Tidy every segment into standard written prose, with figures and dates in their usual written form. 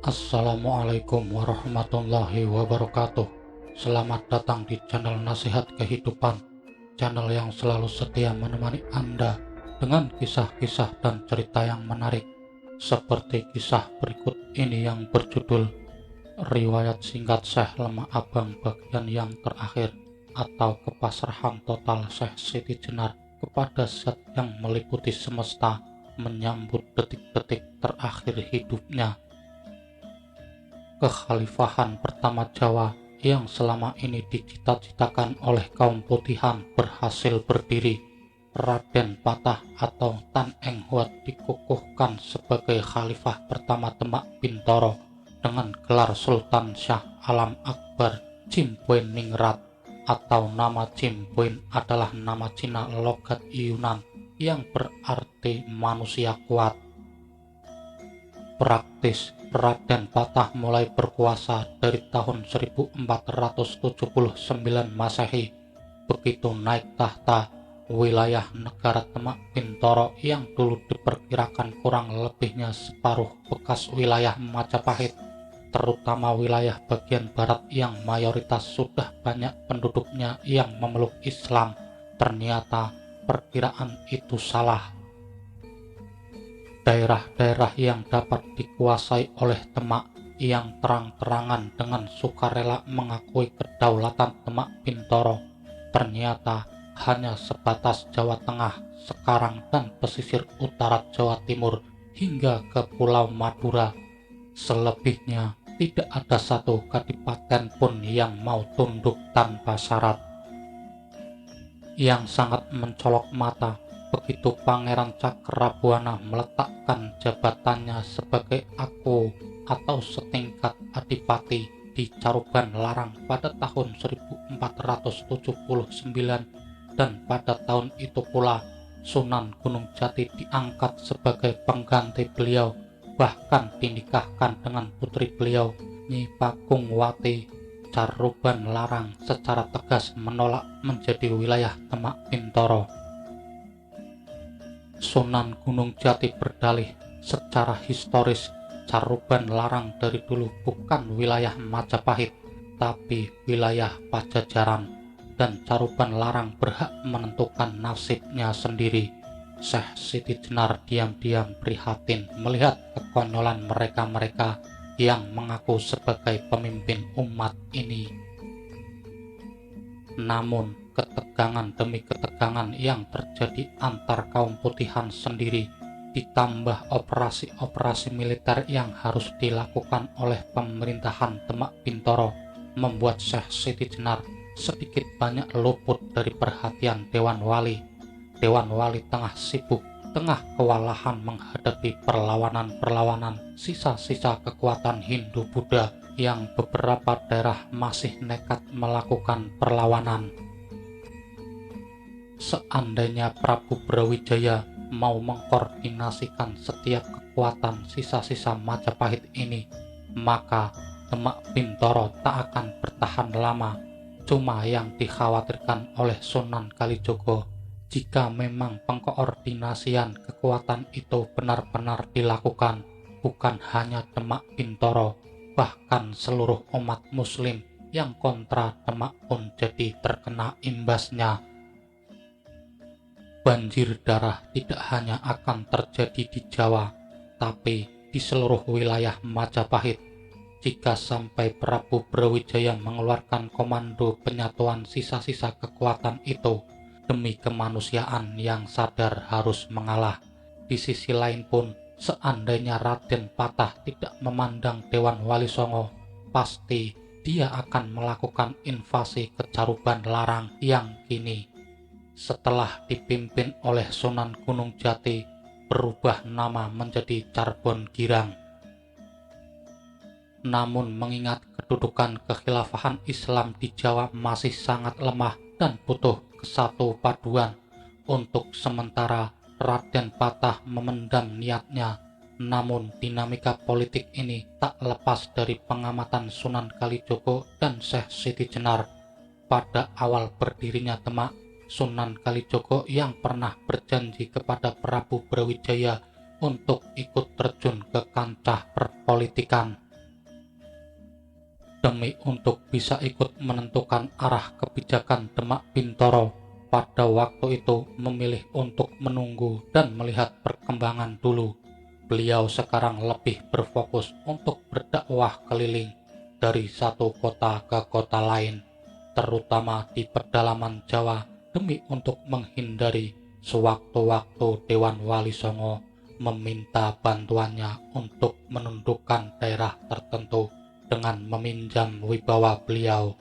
Assalamualaikum warahmatullahi wabarakatuh. Selamat datang di channel Nasihat Kehidupan, channel yang selalu setia menemani Anda dengan kisah-kisah dan cerita yang menarik, seperti kisah berikut ini yang berjudul Riwayat Singkat Syekh Lemah Abang bagian yang terakhir, atau kepasrahan total Syekh Siti Jenar kepada Zat yang meliputi semesta menyambut detik-detik terakhir hidupnya. Kekhalifahan pertama Jawa yang selama ini dicita-citakan oleh kaum putihan berhasil berdiri. Raden Patah atau Tan Eng Huat dikukuhkan sebagai khalifah pertama Demak Bintoro dengan gelar Sultan Syah Alam Akbar Jimpuin Ningrat, atau nama Jimpuin adalah nama Cina logat Yunan yang berarti manusia kuat. Praktis, Raden Patah mulai berkuasa dari tahun 1479 Masehi. Begitu naik tahta, wilayah negara Demak Bintoro yang dulu diperkirakan kurang lebihnya separuh bekas wilayah Majapahit, terutama wilayah bagian barat yang mayoritas sudah banyak penduduknya yang memeluk Islam, ternyata perkiraan itu salah. Daerah-daerah yang dapat dikuasai oleh Demak yang terang-terangan dengan sukarela mengakui kedaulatan Demak Bintoro ternyata hanya sebatas Jawa Tengah sekarang dan pesisir utara Jawa Timur hingga ke Pulau Madura. Selebihnya tidak ada satu kadipaten pun yang mau tunduk tanpa syarat. Yang sangat mencolok mata begitu Pangeran Cakrabuana meletakkan jabatannya sebagai aku atau setingkat adipati di Caruban Larang pada tahun 1479, dan pada tahun itu pula Sunan Gunung Jati diangkat sebagai pengganti beliau, bahkan dinikahkan dengan putri beliau, Nyi Pakungwati. Caruban Larang secara tegas menolak menjadi wilayah Demak Bintoro. Sunan Gunung Jati berdalih, secara historis Caruban Larang dari dulu bukan wilayah Majapahit, tapi wilayah Pajajaran, dan Caruban Larang berhak menentukan nasibnya sendiri. Syekh Siti Jenar diam-diam prihatin melihat kekonyolan mereka-mereka yang mengaku sebagai pemimpin umat ini. Namun ketegangan demi ketegangan yang terjadi antar kaum putihan sendiri, ditambah operasi-operasi militer yang harus dilakukan oleh pemerintahan Demak Bintoro, membuat Syekh Siti Jenar sedikit banyak luput dari perhatian Dewan Wali. Dewan Wali tengah sibuk, tengah kewalahan menghadapi perlawanan-perlawanan sisa-sisa kekuatan Hindu-Buddha yang beberapa daerah masih nekat melakukan perlawanan. Seandainya Prabu Brawijaya mau mengkoordinasikan setiap kekuatan sisa-sisa Majapahit ini, maka Demak Bintoro tak akan bertahan lama. Cuma yang dikhawatirkan oleh Sunan Kalijogo, jika memang pengkoordinasian kekuatan itu benar-benar dilakukan, bukan hanya Demak Bintoro, bahkan seluruh umat muslim yang kontra Demak pun jadi terkena imbasnya. Banjir darah tidak hanya akan terjadi di Jawa, tapi di seluruh wilayah Majapahit. Jika sampai Prabu Brawijaya mengeluarkan komando penyatuan sisa-sisa kekuatan itu, demi kemanusiaan yang sadar harus mengalah. Di sisi lain pun, seandainya Raden Patah tidak memandang Dewan Wali Songo, pasti dia akan melakukan invasi ke Caruban Larang yang kini, setelah dipimpin oleh Sunan Gunung Jati, berubah nama menjadi Carbon Girang. Namun mengingat kedudukan kekhilafahan Islam di Jawa masih sangat lemah dan butuh kesatu paduan, untuk sementara Raden Patah memendam niatnya. Namun dinamika politik ini tak lepas dari pengamatan Sunan Kalijogo dan Syekh Siti Jenar. Pada awal berdirinya Demak, Sunan Kalijogo yang pernah berjanji kepada Prabu Brawijaya untuk ikut terjun ke kancah perpolitikan, demi untuk bisa ikut menentukan arah kebijakan Demak Bintoro. Pada waktu itu memilih untuk menunggu dan melihat perkembangan dulu. Beliau sekarang lebih berfokus untuk berdakwah keliling dari satu kota ke kota lain, terutama di pedalaman Jawa, demi untuk menghindari sewaktu-waktu Dewan Wali Songo meminta bantuannya untuk menundukkan daerah tertentu dengan meminjam wibawa beliau.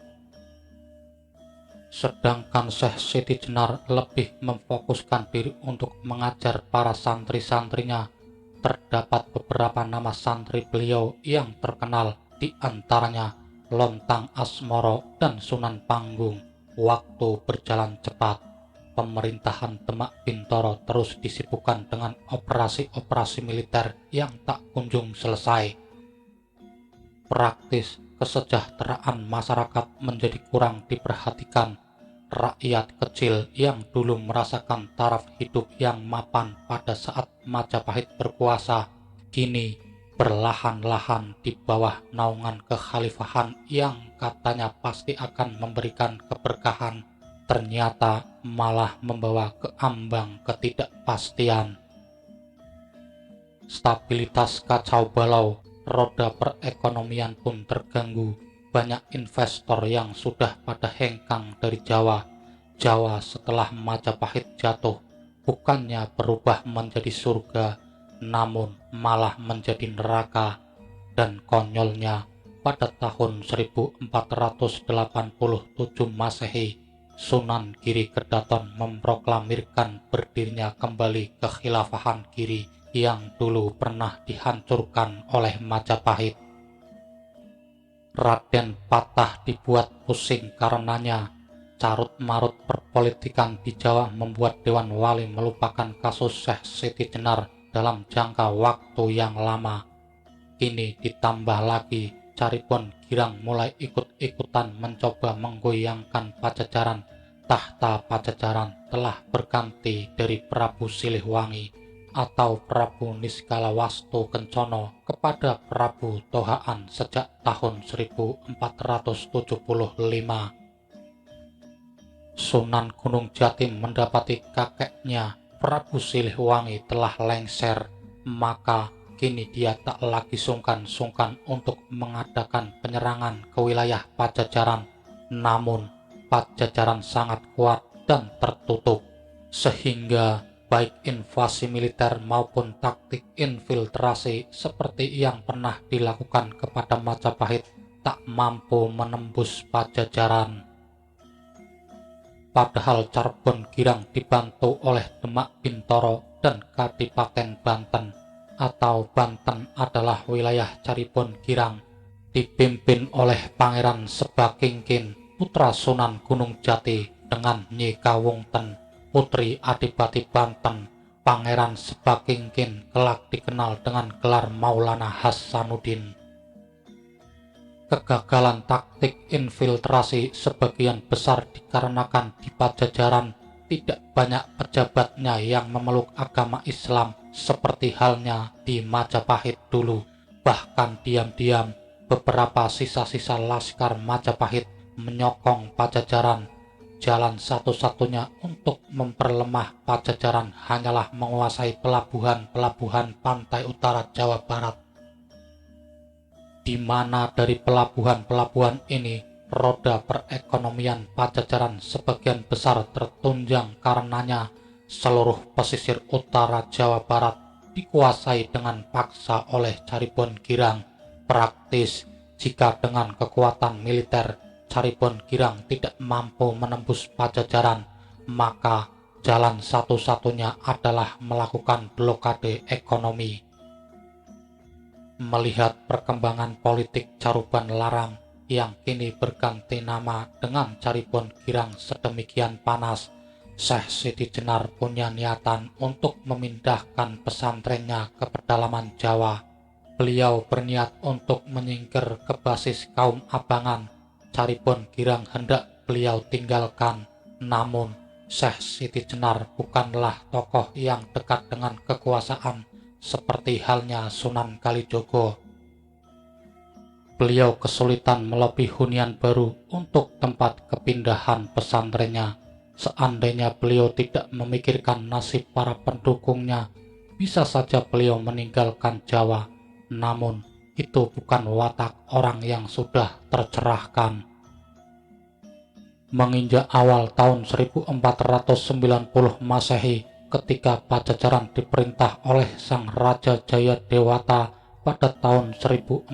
Sedangkan Syekh Siti Jenar lebih memfokuskan diri untuk mengajar para santri-santrinya. Terdapat beberapa nama santri beliau yang terkenal, di antaranya Lontang Asmoro dan Sunan Panggung. Waktu berjalan cepat, pemerintahan Demak Bintoro terus disibukkan dengan operasi-operasi militer yang tak kunjung selesai. Praktis kesejahteraan masyarakat menjadi kurang diperhatikan. Rakyat kecil yang dulu merasakan taraf hidup yang mapan pada saat Majapahit berkuasa, kini perlahan-lahan di bawah naungan kekhalifahan yang katanya pasti akan memberikan keberkahan, ternyata malah membawa ke ambang ketidakpastian. Stabilitas kacau balau, roda perekonomian pun terganggu. Banyak investor yang sudah pada hengkang dari Jawa. Jawa setelah Majapahit jatuh bukannya berubah menjadi surga, namun malah menjadi neraka. Dan konyolnya, pada tahun 1487 Masehi, Sunan Giri Kedaton memproklamirkan berdirinya kembali kekhilafahan Giri yang dulu pernah dihancurkan oleh Majapahit. Raden Patah dibuat pusing karenanya. Carut-marut perpolitikan di Jawa membuat Dewan Wali melupakan kasus Syekh Siti Jenar dalam jangka waktu yang lama. Kini ditambah lagi, Caripon Girang mulai ikut-ikutan mencoba menggoyangkan Pajajaran. Tahta Pajajaran telah berganti dari Prabu Siliwangi atau Prabu Niskalawastu Kencono kepada Prabu Tohaan sejak tahun 1475. Sunan Gunung Jati mendapati kakeknya Prabu Siliwangi telah lengser, maka kini dia tak lagi sungkan-sungkan untuk mengadakan penyerangan ke wilayah Pajajaran. Namun Pajajaran sangat kuat dan tertutup, sehingga baik invasi militer maupun taktik infiltrasi seperti yang pernah dilakukan kepada Majapahit tak mampu menembus Pajajaran. Padahal Carbon Girang dibantu oleh Demak Bintoro dan Kadipaten Banten, atau Banten adalah wilayah Caripon Girang, dipimpin oleh Pangeran Sebakingkin, putra Sunan Gunung Jati, dengan Nyi Kawungten, putri Adipati Banten. Pangeran Sebakingkin kelak dikenal dengan gelar Maulana Hasanuddin. Kegagalan taktik infiltrasi sebagian besar dikarenakan di Pajajaran tidak banyak pejabatnya yang memeluk agama Islam seperti halnya di Majapahit dulu. Bahkan diam-diam beberapa sisa-sisa laskar Majapahit menyokong Pajajaran. Jalan satu-satunya untuk memperlemah Pajajaran hanyalah menguasai pelabuhan-pelabuhan pantai utara Jawa Barat, di mana dari pelabuhan-pelabuhan ini roda perekonomian Pajajaran sebagian besar tertunjang. Karenanya seluruh pesisir utara Jawa Barat dikuasai dengan paksa oleh Caripon Girang. Praktis, jika dengan kekuatan militer Caripon Girang tidak mampu menembus Pajajaran, maka jalan satu-satunya adalah melakukan blokade ekonomi. Melihat perkembangan politik Caruban Larang yang kini berganti nama dengan Caripon Girang sedemikian panas, Syekh Siti Jenar punya niatan untuk memindahkan pesantrennya ke pedalaman Jawa. Beliau berniat untuk menyingkir ke basis kaum Abangan. Caripon Girang hendak beliau tinggalkan, namun Syekh Siti Jenar bukanlah tokoh yang dekat dengan kekuasaan seperti halnya Sunan Kalijogo. beliau kesulitan melobi hunian baru untuk tempat kepindahan pesantrennya. Seandainya beliau tidak memikirkan nasib para pendukungnya, bisa saja beliau meninggalkan Jawa. Namun, itu bukan watak orang yang sudah tercerahkan. Menginjak awal tahun 1490 Masehi, ketika Pajajaran diperintah oleh Sang Raja Jayadewata pada tahun 1482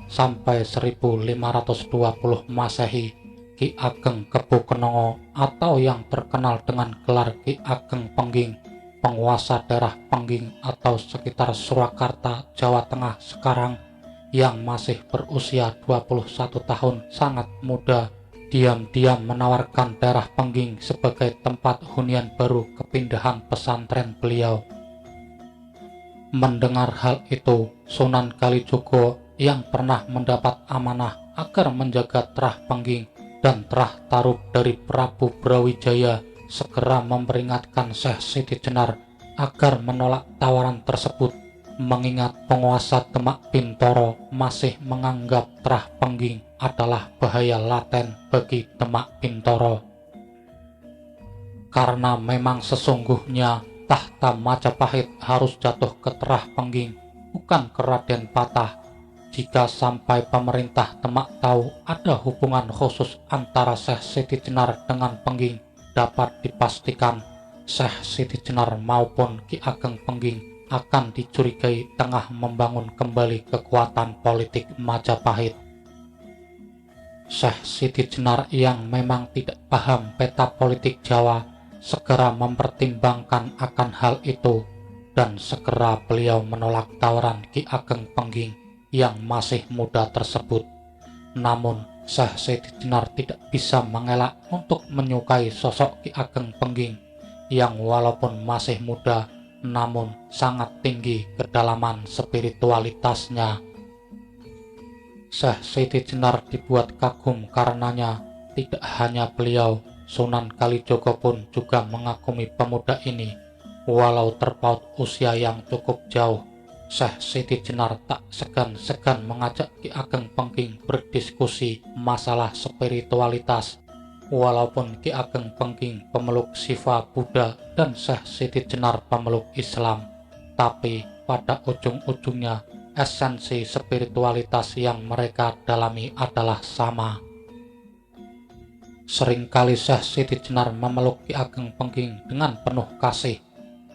sampai 1520 Masehi, Ki Ageng Kebo Kenongo atau yang terkenal dengan gelar Ki Ageng Pengging, penguasa daerah Pengging atau sekitar Surakarta, Jawa Tengah sekarang, yang masih berusia 21 tahun, sangat muda, diam-diam menawarkan daerah Pengging sebagai tempat hunian baru kepindahan pesantren beliau. Mendengar hal itu, Sunan Kalijogo yang pernah mendapat amanah agar menjaga terah Pengging dan terah Tarub dari Prabu Brawijaya segera memperingatkan Syekh Siti Jenar agar menolak tawaran tersebut, mengingat penguasa Demak Bintoro masih menganggap terah Pengging adalah bahaya laten bagi Demak Bintoro. Karena memang sesungguhnya tahta Majapahit harus jatuh ke terah Pengging, bukan ke Raden Patah. Jika sampai pemerintah Demak tahu ada hubungan khusus antara Syekh Siti Jenar dengan Pengging, dapat dipastikan Syekh Siti Jenar maupun Ki Ageng Pengging akan dicurigai tengah membangun kembali kekuatan politik Majapahit. Syekh Siti Jenar yang memang tidak paham peta politik Jawa segera mempertimbangkan akan hal itu, dan segera beliau menolak tawaran Ki Ageng Pengging yang masih muda tersebut. Namun Syekh Siti Jenar tidak bisa mengelak untuk menyukai sosok Ki Ageng Pengging yang walaupun masih muda namun sangat tinggi kedalaman spiritualitasnya. Syekh Siti Jenar dibuat kagum karenanya. Tidak hanya beliau, Sunan Kalijogo pun juga mengagumi pemuda ini. Walau terpaut usia yang cukup jauh, Syekh Siti Jenar tak segan-segan mengajak Ki Ageng Pengging berdiskusi masalah spiritualitas. Walaupun Ki Ageng Pengging pemeluk Siva Buddha dan Syekh Siti Jenar pemeluk Islam, tapi pada ujung-ujungnya esensi spiritualitas yang mereka dalami adalah sama. Seringkali Syekh Siti Jenar memeluk Ki Ageng Pengging dengan penuh kasih.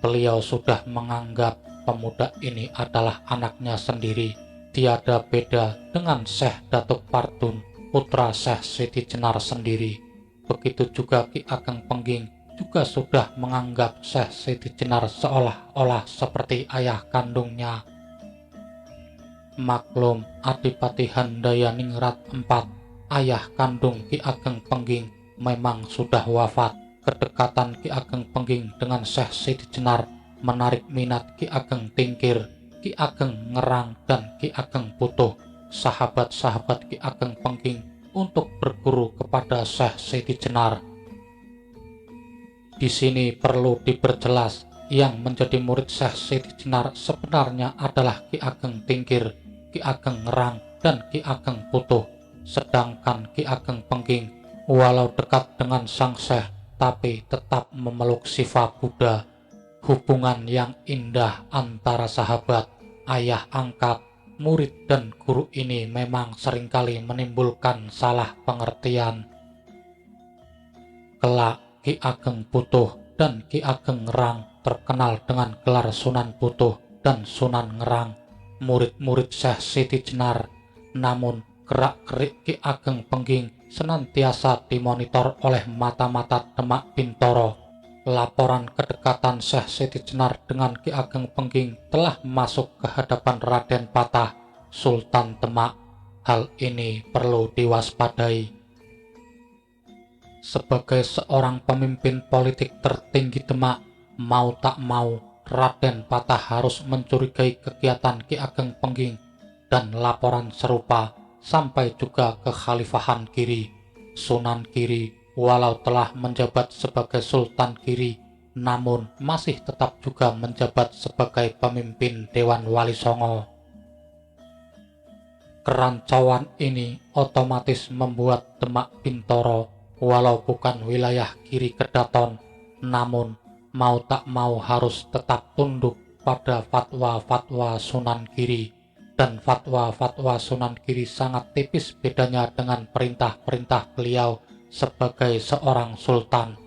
Beliau sudah menganggap pemuda ini adalah anaknya sendiri, tiada beda dengan Syekh Datuk Pardun, putra Syekh Siti Jenar sendiri. Begitu juga Ki Ageng Pengging juga sudah menganggap Syekh Siti Jenar seolah-olah seperti ayah kandungnya. Maklum, Adipati Handayaningrat IV, ayah kandung Ki Ageng Pengging, memang sudah wafat. Kedekatan Ki Ageng Pengging dengan Syekh Siti Jenar menarik minat Ki Ageng Tingkir, Ki Ageng Ngerang, dan Ki Ageng Putuh, sahabat-sahabat Ki Ageng Pengging, untuk berguru kepada Syekh Siti Jenar. Di sini perlu diperjelas, yang menjadi murid Syekh Siti Jenar sebenarnya adalah Ki Ageng Tingkir, Ki Ageng Ngerang, dan Ki Ageng Putuh. Sedangkan Ki Ageng Pengging, walau dekat dengan sang Syekh, tapi tetap memeluk Siva Buddha. Hubungan yang indah antara sahabat, ayah angkat, murid, dan guru ini memang seringkali menimbulkan salah pengertian. Kelak Ki Ageng Putuh dan Ki Ageng Ngerang terkenal dengan gelar Sunan Putuh dan Sunan Ngerang, murid-murid Syekh Siti Jenar. Namun gerak-gerik Ki Ageng Pengging senantiasa dimonitor oleh mata-mata Demak Bintoro. Laporan kedekatan Syekh Siti Jenar dengan Ki Ageng Pengging telah masuk ke hadapan Raden Patah, Sultan Demak. Hal ini perlu diwaspadai. Sebagai seorang pemimpin politik tertinggi Demak, mau tak mau Raden Patah harus mencurigai kegiatan Ki Ageng Pengging, dan laporan serupa sampai juga ke Khalifahan Giri. Sunan Giri walau telah menjabat sebagai Sultan Giri, namun masih tetap juga menjabat sebagai pemimpin Dewan Wali Songo. Kerancuan ini otomatis membuat Demak Bintoro, walau bukan wilayah Giri Kedaton, namun mau tak mau harus tetap tunduk pada fatwa-fatwa Sunan Giri, dan fatwa-fatwa Sunan Giri sangat tipis bedanya dengan perintah-perintah beliau sebagai seorang sultan.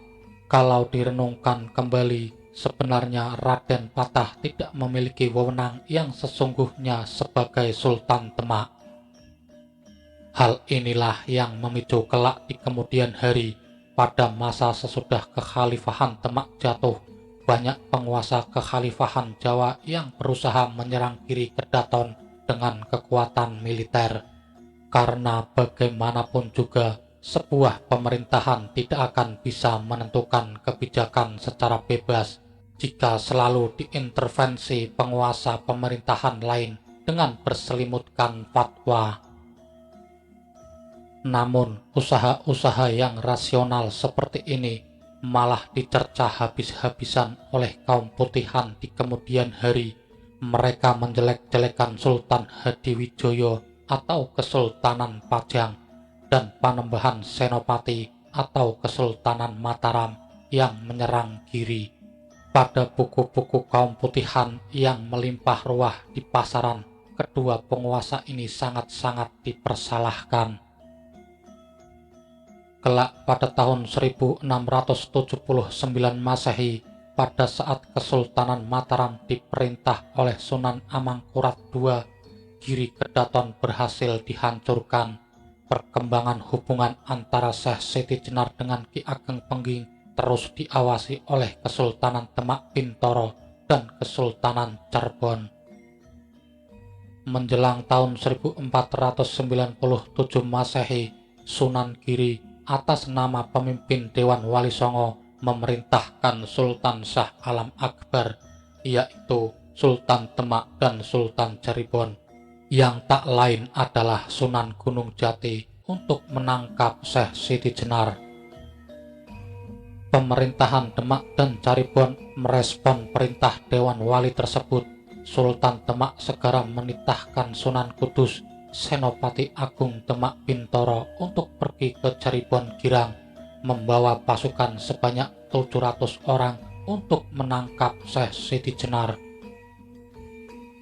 Kalau direnungkan kembali, sebenarnya Raden Patah tidak memiliki wewenang yang sesungguhnya sebagai Sultan Demak. Hal inilah yang memicu kelak di kemudian hari, pada masa sesudah kekhalifahan Demak jatuh, banyak penguasa kekhalifahan Jawa yang berusaha menyerang Giri Kedaton dengan kekuatan militer. Karena bagaimanapun juga, sebuah pemerintahan tidak akan bisa menentukan kebijakan secara bebas jika selalu diintervensi penguasa pemerintahan lain dengan berselimutkan fatwa. Namun, usaha-usaha yang rasional seperti ini malah dicerca habis-habisan oleh kaum putihan di kemudian hari. Mereka menjelek-jelekan Sultan Hadiwijoyo atau Kesultanan Pajang dan Panembahan Senopati atau Kesultanan Mataram yang menyerang Giri. Pada buku-buku kaum putihan yang melimpah ruah di pasaran, kedua penguasa ini sangat-sangat dipersalahkan. Kelak pada tahun 1679 Masehi, pada saat Kesultanan Mataram diperintah oleh Sunan Amangkurat II, Giri Kedaton berhasil dihancurkan. Perkembangan hubungan antara Syekh Siti Jenar dengan Ki Ageng Pengging terus diawasi oleh Kesultanan Demak Bintoro dan Kesultanan Cirebon. Menjelang tahun 1497 Masehi, Sunan Giri atas nama pemimpin Dewan Wali Songo memerintahkan Sultan Shah Alam Akbar, yaitu Sultan Demak dan Sultan Cirebon, yang tak lain adalah Sunan Gunung Jati, untuk menangkap Syekh Siti Jenar. Pemerintahan Demak dan Cirebon merespon perintah Dewan Wali tersebut. Sultan Demak segera menitahkan Sunan Kudus, Senopati Agung Demak Bintoro, untuk pergi ke Cirebon Girang, membawa pasukan sebanyak 700 orang untuk menangkap Syekh Siti Jenar.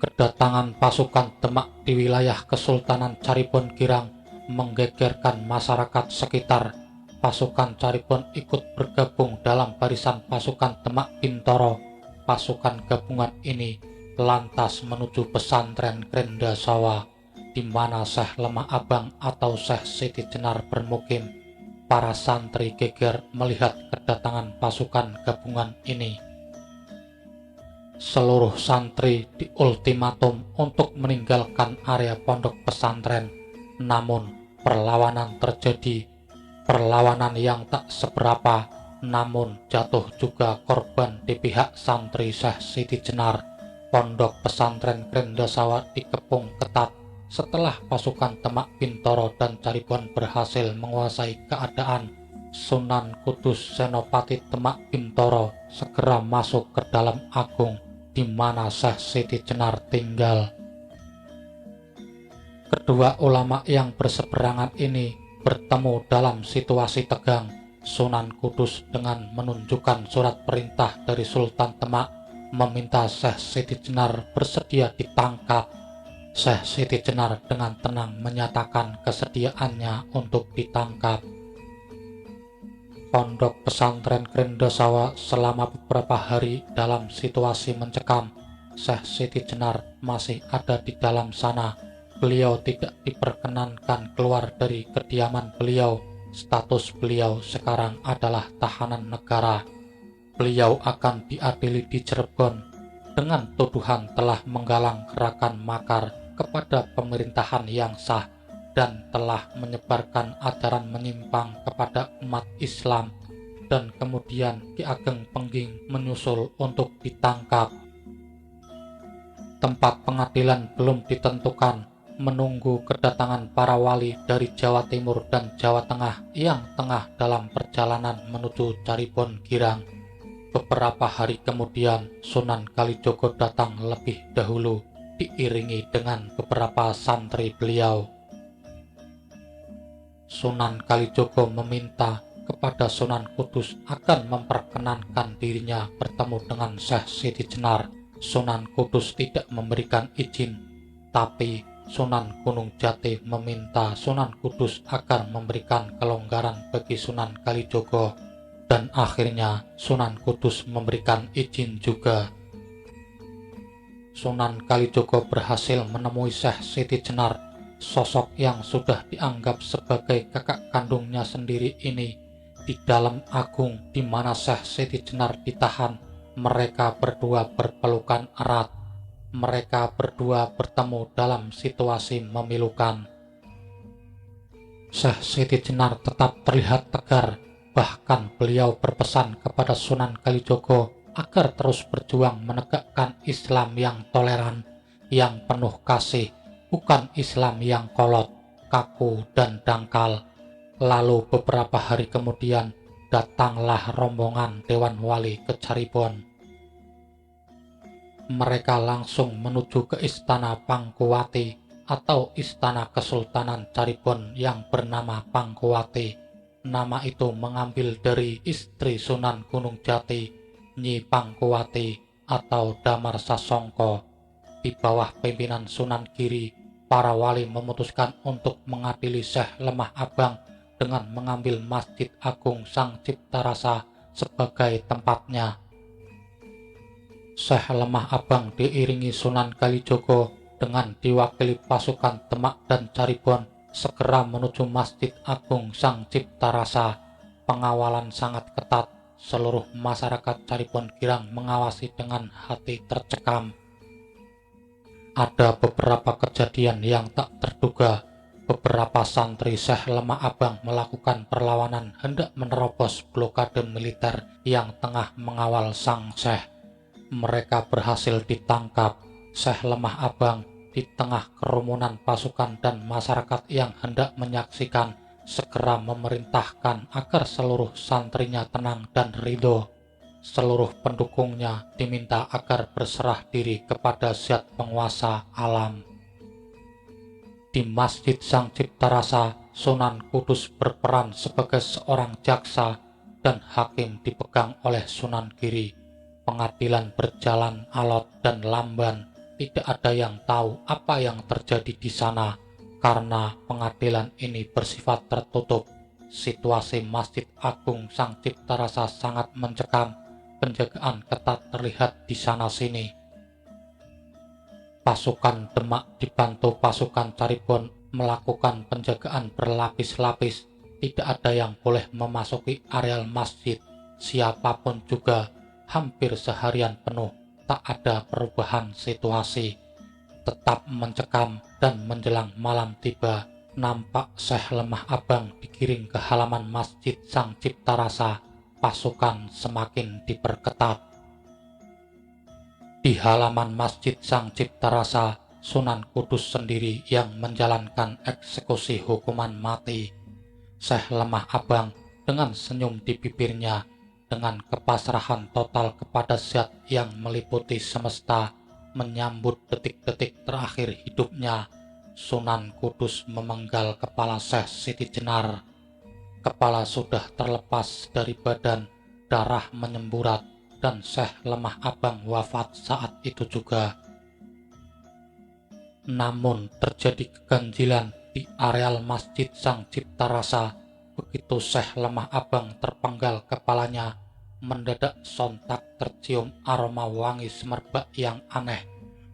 Kedatangan pasukan Demak di wilayah Kesultanan Cirebon Girang menggegerkan masyarakat sekitar. Pasukan Cirebon ikut bergabung dalam barisan pasukan Demak Bintoro. Pasukan gabungan ini lantas menuju pesantren Grendasawa, di mana Syekh Lemah Abang atau Syekh Siti Jenar bermukim. Para santri geger melihat kedatangan pasukan gabungan ini. Seluruh santri diultimatum untuk meninggalkan area pondok pesantren, namun perlawanan terjadi. Perlawanan yang tak seberapa, namun jatuh juga korban di pihak santri Syekh Siti Jenar. Pondok pesantren Grendasawa dikepung ketat. Setelah pasukan Demak Bintoro dan Cirebon berhasil menguasai keadaan, Sunan Kudus Senopati Demak Bintoro segera masuk ke dalam agung, di mana Syekh Siti Jenar tinggal. Kedua ulama yang berseberangan ini bertemu dalam situasi tegang. Sunan Kudus dengan menunjukkan surat perintah dari Sultan Demak meminta Syekh Siti Jenar bersedia ditangkap. Syekh Siti Jenar dengan tenang menyatakan kesediaannya untuk ditangkap. Pondok pesantren Grendasawa selama beberapa hari dalam situasi mencekam. Syekh Siti Jenar masih ada di dalam sana. Beliau tidak diperkenankan keluar dari kediaman beliau. Status beliau sekarang adalah tahanan negara. Beliau akan diadili di Cirebon dengan tuduhan telah menggalang gerakan makar kepada pemerintahan yang sah dan telah menyebarkan ajaran menyimpang kepada umat Islam, dan kemudian Ki Ageng Pengging menyusul untuk ditangkap. Tempat pengadilan belum ditentukan, menunggu kedatangan para wali dari Jawa Timur dan Jawa Tengah yang tengah dalam perjalanan menuju Cirebon Girang. Beberapa hari kemudian Sunan Kalijogo datang lebih dahulu. diiringi dengan beberapa santri beliau. Sunan Kalijogo meminta kepada Sunan Kudus akan memperkenankan dirinya bertemu dengan Syekh Siti Jenar. Sunan Kudus tidak memberikan izin, tapi Sunan Gunung Jati meminta Sunan Kudus agar memberikan kelonggaran bagi Sunan Kalijogo, dan akhirnya Sunan Kudus memberikan izin juga. Sunan Kalijogo berhasil menemui Syekh Siti Jenar. Sosok yang sudah dianggap sebagai kakak kandungnya sendiri ini di dalam agung di mana Syekh Siti Jenar ditahan. Mereka berdua berpelukan erat. Mereka berdua bertemu dalam situasi memilukan. Syekh Siti Jenar tetap terlihat tegar, bahkan beliau berpesan kepada Sunan Kalijogo agar terus berjuang menegakkan Islam yang toleran, yang penuh kasih, bukan Islam yang kolot, kaku, dan dangkal. Lalu beberapa hari kemudian datanglah rombongan Dewan Wali ke Cirebon. Mereka langsung menuju ke Istana Pangkuwati atau Istana Kesultanan Cirebon yang bernama Pangkuwati. Nama itu mengambil dari istri Sunan Gunung Jati, Nyi Pangkuwati atau Damar Sasongko. Di bawah pimpinan Sunan Giri, para wali memutuskan untuk mengadili Syekh Lemah Abang dengan mengambil Masjid Agung Sang Cipta Rasa sebagai tempatnya. Syekh Lemah Abang diiringi Sunan Kalijogo dengan diwakili pasukan Demak dan Cirebon segera menuju Masjid Agung Sang Cipta Rasa. Pengawalan sangat ketat, seluruh masyarakat Cirebon girang mengawasi dengan hati tercekam. Ada beberapa kejadian yang tak terduga. Beberapa santri Syekh Lemah Abang melakukan perlawanan hendak menerobos blokade militer yang tengah mengawal sang Syekh. Mereka berhasil ditangkap. Syekh Lemah Abang di tengah kerumunan pasukan dan masyarakat yang hendak menyaksikan segera memerintahkan agar seluruh santrinya tenang dan ridho. Seluruh pendukungnya diminta agar berserah diri kepada Zat penguasa alam. Di Masjid Sang Cipta Rasa, Sunan Kudus berperan sebagai seorang jaksa dan hakim dipegang oleh Sunan Giri. Pengadilan berjalan alot dan lamban. Tidak ada yang tahu apa yang terjadi di sana karena pengadilan ini bersifat tertutup. Situasi Masjid Agung Sang Cipta Rasa sangat mencekam. Penjagaan ketat terlihat di sana-sini. Pasukan Demak dibantu pasukan Cirebon melakukan penjagaan berlapis-lapis. Tidak ada yang boleh memasuki areal masjid. Siapapun juga, hampir seharian penuh, tak ada perubahan situasi. Tetap mencekam dan menjelang malam tiba, nampak Syekh Lemah Abang digiring ke halaman Masjid Sang Cipta Rasa. Pasukan semakin diperketat. Di halaman Masjid Sang Cipta Rasa, Sunan Kudus sendiri yang menjalankan eksekusi hukuman mati. Syekh Lemah Abang dengan senyum di bibirnya, dengan kepasrahan total kepada Zat yang meliputi semesta, menyambut detik-detik terakhir hidupnya. Sunan Kudus memenggal kepala Syekh Siti Jenar. Kepala sudah terlepas dari badan, darah menyemburat, dan Syekh Lemah Abang wafat saat itu juga. Namun terjadi keganjilan di areal Masjid Sang Cipta Rasa. Begitu Syekh Lemah Abang terpenggal kepalanya, mendadak sontak tercium aroma wangi semerbak yang aneh.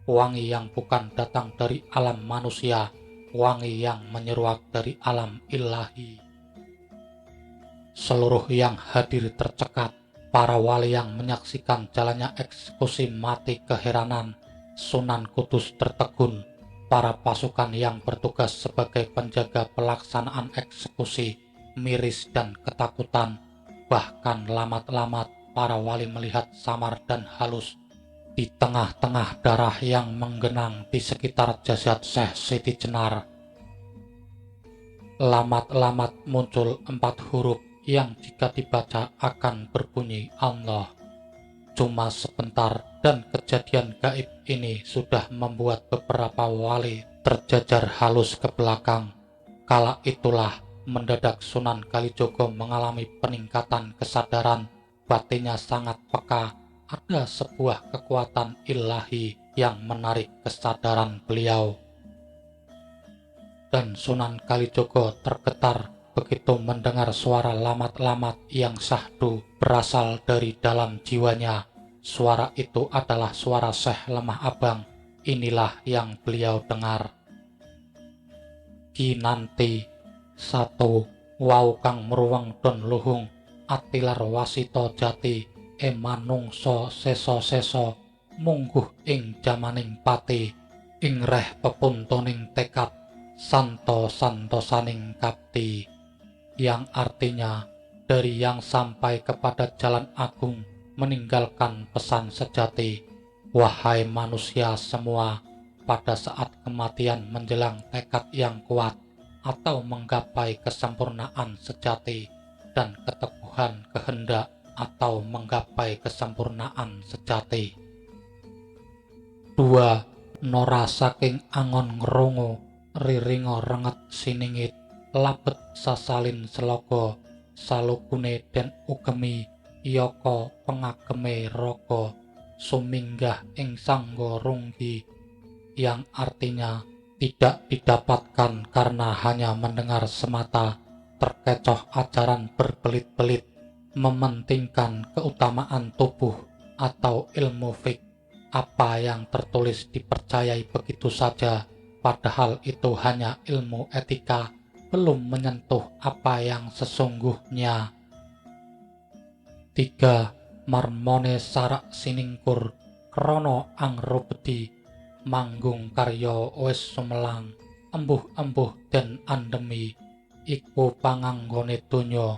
Wangi yang bukan datang dari alam manusia, wangi yang menyeruak dari alam ilahi. Seluruh yang hadir tercekat. Para wali yang menyaksikan jalannya eksekusi mati keheranan. Sunan Kudus tertegun. Para pasukan yang bertugas sebagai penjaga pelaksanaan eksekusi miris dan ketakutan. Bahkan lamat-lamat para wali melihat samar dan halus. Di tengah-tengah darah yang menggenang di sekitar jasad Syekh Siti Jenar, lamat-lamat muncul 4 huruf yang jika dibaca akan berbunyi Allah. cuma sebentar, dan kejadian gaib ini sudah membuat beberapa wali terjajar halus ke belakang. Kala itulah mendadak Sunan Kalijogo mengalami peningkatan kesadaran. Batinnya sangat peka. Ada sebuah kekuatan ilahi yang menarik kesadaran beliau. Dan Sunan Kalijogo tergetar begitu mendengar suara lamat-lamat yang syahdu berasal dari dalam jiwanya. Suara itu adalah suara Syekh Lemah Abang. Inilah yang beliau dengar. Kinanti satu wau kang mruweng don luhung atilar wasita jati emanungsa sesa-sesa mungguh ing jamaning pati ing reh pepuntoning tekad santo-santosaning kapti, yang artinya dari yang sampai kepada jalan agung meninggalkan pesan sejati. Wahai manusia semua, pada saat kematian menjelang tekad yang kuat atau menggapai kesempurnaan sejati, dan keteguhan kehendak atau menggapai kesempurnaan sejati. 2. Nora saking angon ngrungu riringa renget siningit labet sasalin selogo salukune den ugemi yoko pengageme rogo suminggah ing sanggo runggi, yang artinya tidak didapatkan karena hanya mendengar semata, terkecoh ajaran berbelit-belit, mementingkan keutamaan tubuh atau ilmu fik. Apa yang tertulis dipercayai begitu saja, padahal itu hanya ilmu etika, belum menyentuh apa yang sesungguhnya. 3. Marmone sarak siningkur krono angrobedi manggung karya wis sumelang embuh-embuh den andemi iku panganggone donya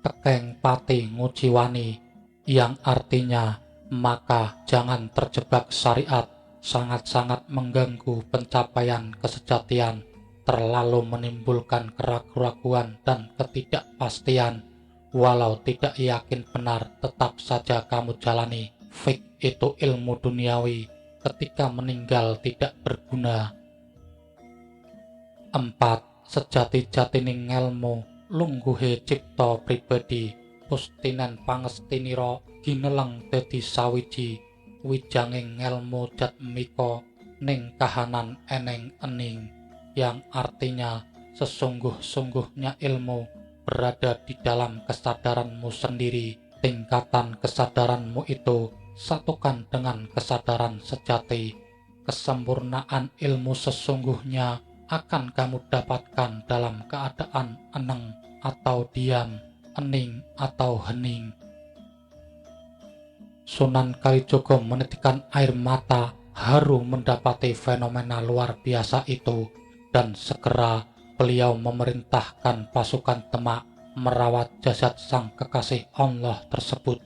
tekeng pati ngujiwani, yang artinya maka jangan terjebak syariat, sangat-sangat mengganggu pencapaian kesejatian, terlalu menimbulkan keraguan dan ketidakpastian. Walau tidak yakin benar, tetap saja kamu jalani. Fik itu ilmu duniawi, ketika meninggal tidak berguna. 4. Sejati-jatining ngelmu lungguhe cipta pribadi pustinen pangestinira gineleng dadi sawiji wijanging ngelmu jatmika ning kahanan eneng ening, yang artinya sesungguh-sungguhnya ilmu berada di dalam kesadaranmu sendiri. Tingkatan kesadaranmu itu satukan dengan kesadaran sejati. Kesempurnaan ilmu sesungguhnya akan kamu dapatkan dalam keadaan eneng atau diam, ening atau hening. Sunan Kalijogo menitikkan air mata haru mendapati fenomena luar biasa itu, dan segera beliau memerintahkan pasukan Demak merawat jasad sang kekasih Allah tersebut.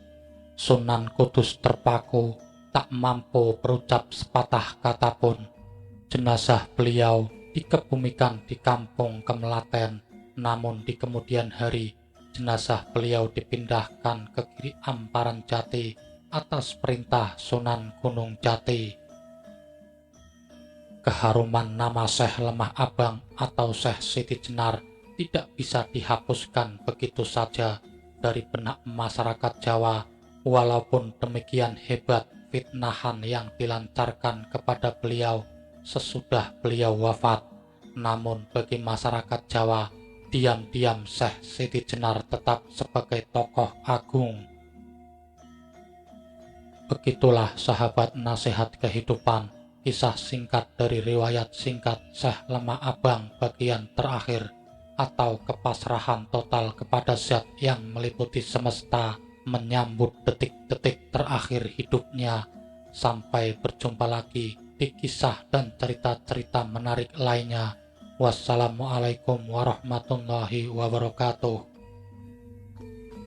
Sunan Kudus terpaku, tak mampu berucap sepatah kata pun. Jenazah beliau dikebumikan di kampung Kemelaten, namun di kemudian hari jenazah beliau dipindahkan ke Giri Amparan Jati atas perintah Sunan Gunung Jati. Keharuman nama Syekh Lemah Abang atau Syekh Siti Jenar tidak bisa dihapuskan begitu saja dari benak masyarakat Jawa. Walaupun demikian hebat fitnahan yang dilancarkan kepada beliau sesudah beliau wafat, namun bagi masyarakat Jawa, diam-diam Syekh Siti Jenar tetap sebagai tokoh agung. Begitulah sahabat nasihat kehidupan, kisah singkat dari riwayat singkat Syekh Lemah Abang bagian terakhir, atau kepasrahan total kepada Zat yang meliputi semesta menyambut detik-detik terakhir hidupnya. Sampai berjumpa lagi di kisah dan cerita-cerita menarik lainnya. Wassalamualaikum warahmatullahi wabarakatuh.